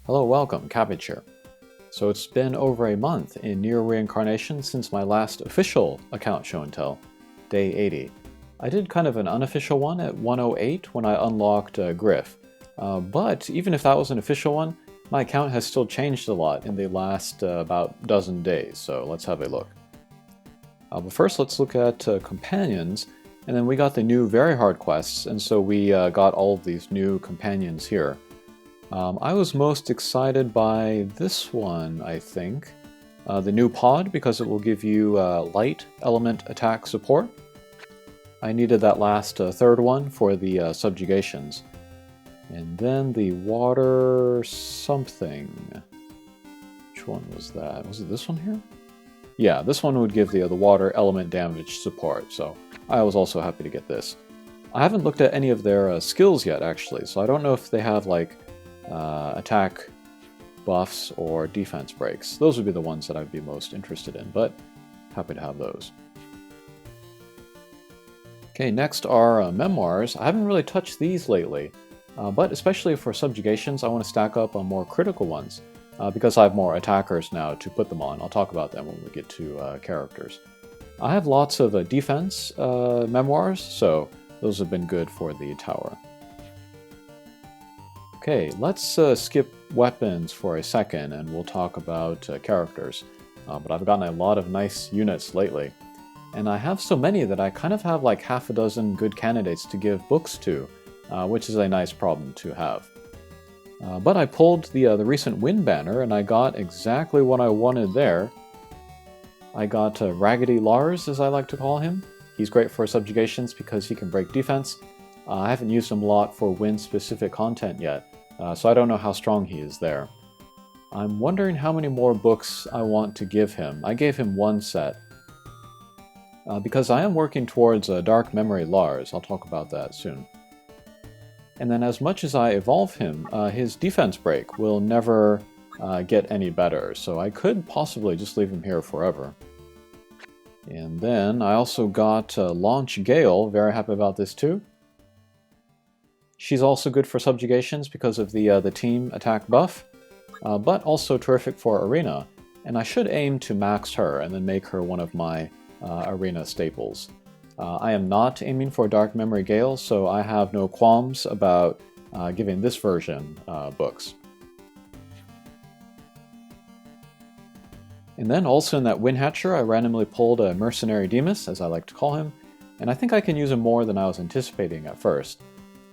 Hello, welcome, Cabbage here. So it's been over a month in Nier Reincarnation since my last official account show and tell, day 80. I did kind of an unofficial one at 108 when I unlocked Griff. But even if that was an official one, my account has still changed a lot in the last about dozen days, so let's have a look. But first let's look at companions, and then we got the new very hard quests, and so we got all of these new companions here. I was most excited by this one, I think. The new pod, because it will give you light element attack support. I needed that last third one for the subjugations. And then the water something. Which one was that? Was it this one here? Yeah, this one would give the water element damage support, so I was also happy to get this. I haven't looked at any of their skills yet, actually, so I don't know if they have, like, attack buffs or defense breaks. Those would be the ones that I'd be most interested in, but happy to have those. Okay, next are Memoirs. I haven't really touched these lately, but especially for subjugations, I want to stack up on more critical ones, because I have more attackers now to put them on. I'll talk about them when we get to characters. I have lots of defense Memoirs, so those have been good for the tower. Okay, let's skip weapons for a second and we'll talk about characters. But I've gotten a lot of nice units lately. And I have so many that I kind of have like half a dozen good candidates to give books to, which is a nice problem to have. But I pulled the recent Wind Banner and I got exactly what I wanted there. I got Raggedy Lars, as I like to call him. He's great for subjugations because he can break defense. I haven't used him a lot for wind-specific content yet, so I don't know how strong he is there. I'm wondering how many more books I want to give him. I gave him one set. Because I am working towards Dark Memory Lars, I'll talk about that soon. And then as much as I evolve him, his defense break will never get any better, so I could possibly just leave him here forever. And then I also got Launch Gale, very happy about this too. She's also good for subjugations because of the team attack buff, but also terrific for arena, and I should aim to max her and then make her one of my arena staples. I am not aiming for Dark Memory Gale, so I have no qualms about giving this version books. And then also in that Windhatcher, I randomly pulled a Mercenary Demus, as I like to call him, and I think I can use him more than I was anticipating at first.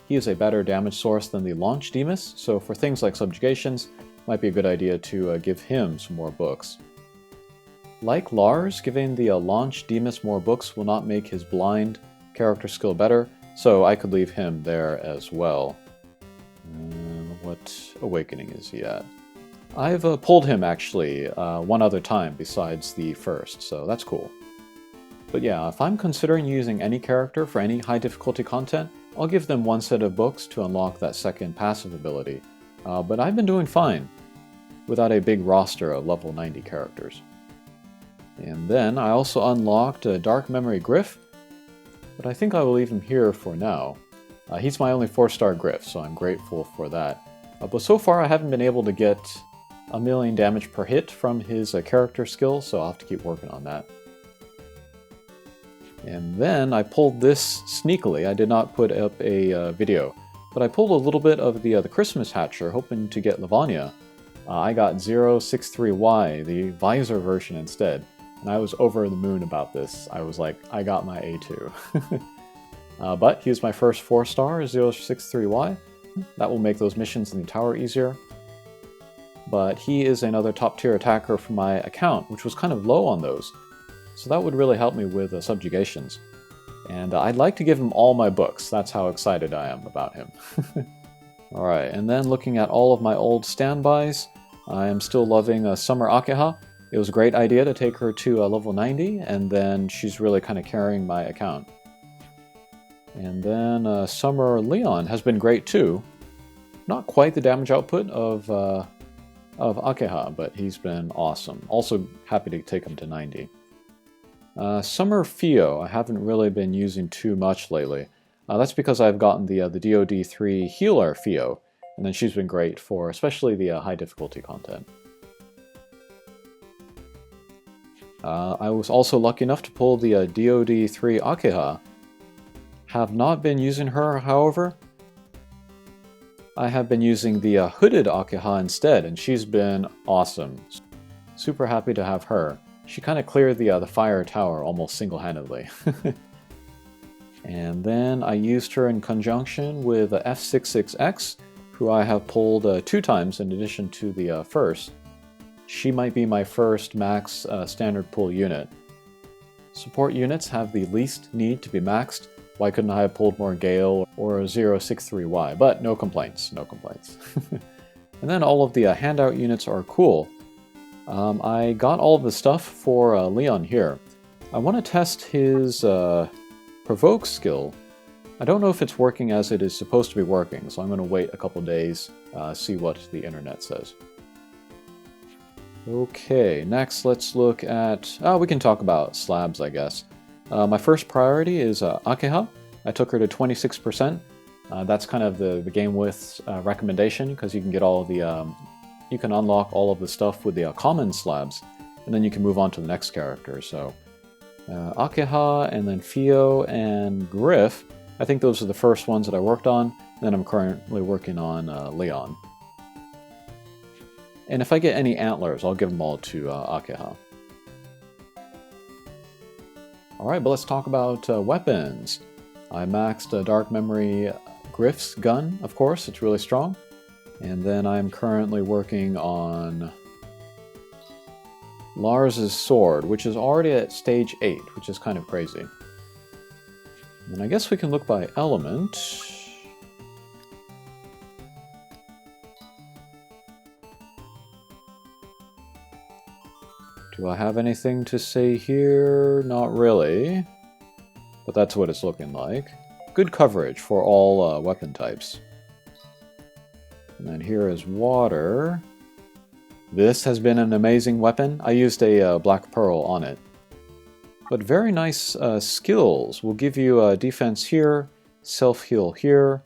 He is a better damage source than the Launch Demus, so for things like subjugations, it might be a good idea to give him some more books. Like Lars, giving the Launch Demus more books will not make his blind character skill better, so I could leave him there as well. What awakening is he at? I've pulled him actually one other time besides the first, so that's cool. But yeah, if I'm considering using any character for any high difficulty content, I'll give them one set of books to unlock that second passive ability. But I've been doing fine without a big roster of level 90 characters. And then I also unlocked Dark Memory Griff, but I think I will leave him here for now. He's my only 4-star Griff, so I'm grateful for that. But so far I haven't been able to get 1,000,000 damage per hit from his character skill, so I'll have to keep working on that. And then I pulled this sneakily. I did not put up a video, but I pulled a little bit of the Christmas Hatcher, hoping to get Livonia. I got 063Y, the visor version instead, and I was over the moon about this. I was like, I got my A2. But he was my first 4-star, 063Y. That will make those missions in the tower easier. But he is another top-tier attacker for my account, which was kind of low on those. So that would really help me with subjugations. And I'd like to give him all my books. That's how excited I am about him. Alright, and then looking at all of my old standbys, I am still loving Summer Akeha. It was a great idea to take her to level 90, and then she's really kind of carrying my account. And then Summer Leon has been great too. Not quite the damage output of Akeha, but he's been awesome. Also happy to take him to 90. Summer Fio, I haven't really been using too much lately. That's because I've gotten the DoD3 Healer Fio, And then she's been great for especially the high difficulty content. I was also lucky enough to pull the DoD3 Akeha. Have not been using her, however. I have been using the hooded Akeha instead, and she's been awesome. Super happy to have her. She kind of cleared the fire tower almost single-handedly. And then I used her in conjunction with F66X, who I have pulled 2 times in addition to the first. She might be my first max standard pull unit. Support units have the least need to be maxed. Why couldn't I have pulled more Gale or 063Y? But no complaints, no complaints. And then all of the handout units are cool. I got all of the stuff for Leon here. I want to test his provoke skill. I don't know if it's working as it is supposed to be working, so I'm going to wait a couple days, see what the internet says. Okay, next let's look at... we can talk about slabs, I guess. My first priority is Akeha. I took her to 26%. That's kind of the game width recommendation, because you can get all of the... you can unlock all of the stuff with the common slabs, and then you can move on to the next character. So, Akeha, and then Fio, and Griff. I think those are the first ones that I worked on. Then I'm currently working on Leon. And if I get any antlers, I'll give them all to Akeha. Alright, but let's talk about weapons. I maxed Dark Memory Griff's gun, of course, it's really strong. And then I'm currently working on Lars's sword, which is already at stage 8, which is kind of crazy. And I guess we can look by element. Do I have anything to say here? Not really. But that's what it's looking like. Good coverage for all weapon types. And then here is water. This has been an amazing weapon. I used a Black Pearl on it. But very nice skills. Will give you defense here, self-heal here,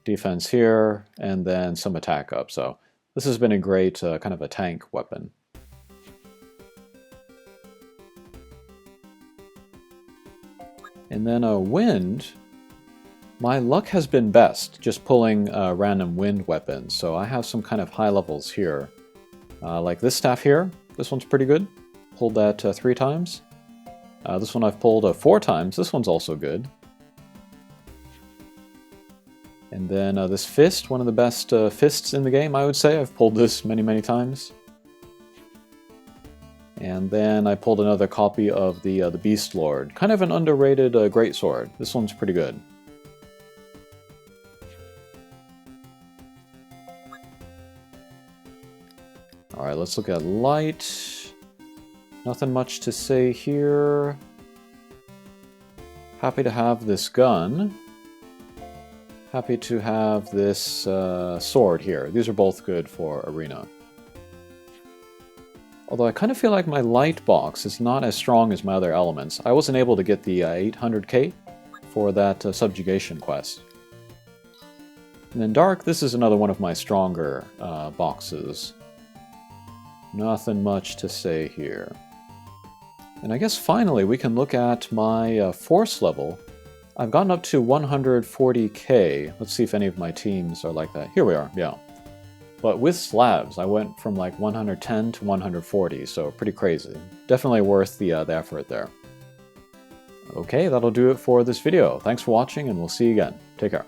defense here, and then some attack up. So this has been a great kind of a tank weapon. And then wind. My luck has been best just pulling random wind weapons. So I have some kind of high levels here. Like this staff here. This one's pretty good. Pulled that 3 times. This one I've pulled 4 times. This one's also good. And then this fist, one of the best fists in the game, I would say. I've pulled this many, many times. And then I pulled another copy of the Beast Lord. Kind of an underrated greatsword. This one's pretty good. Alright, let's look at light. Nothing much to say here. Happy to have this gun. Happy to have this sword here. These are both good for arena. Although I kind of feel like my light box is not as strong as my other elements. I wasn't able to get the 800k for that subjugation quest. And then dark, this is another one of my stronger boxes. Nothing much to say here. And I guess finally we can look at my force level. I've gotten up to 140k. Let's see if any of my teams are like that. Here we are, yeah. But with slabs, I went from like 110 to 140, so pretty crazy. Definitely worth the effort there. Okay, that'll do it for this video. Thanks for watching, and we'll see you again. Take care.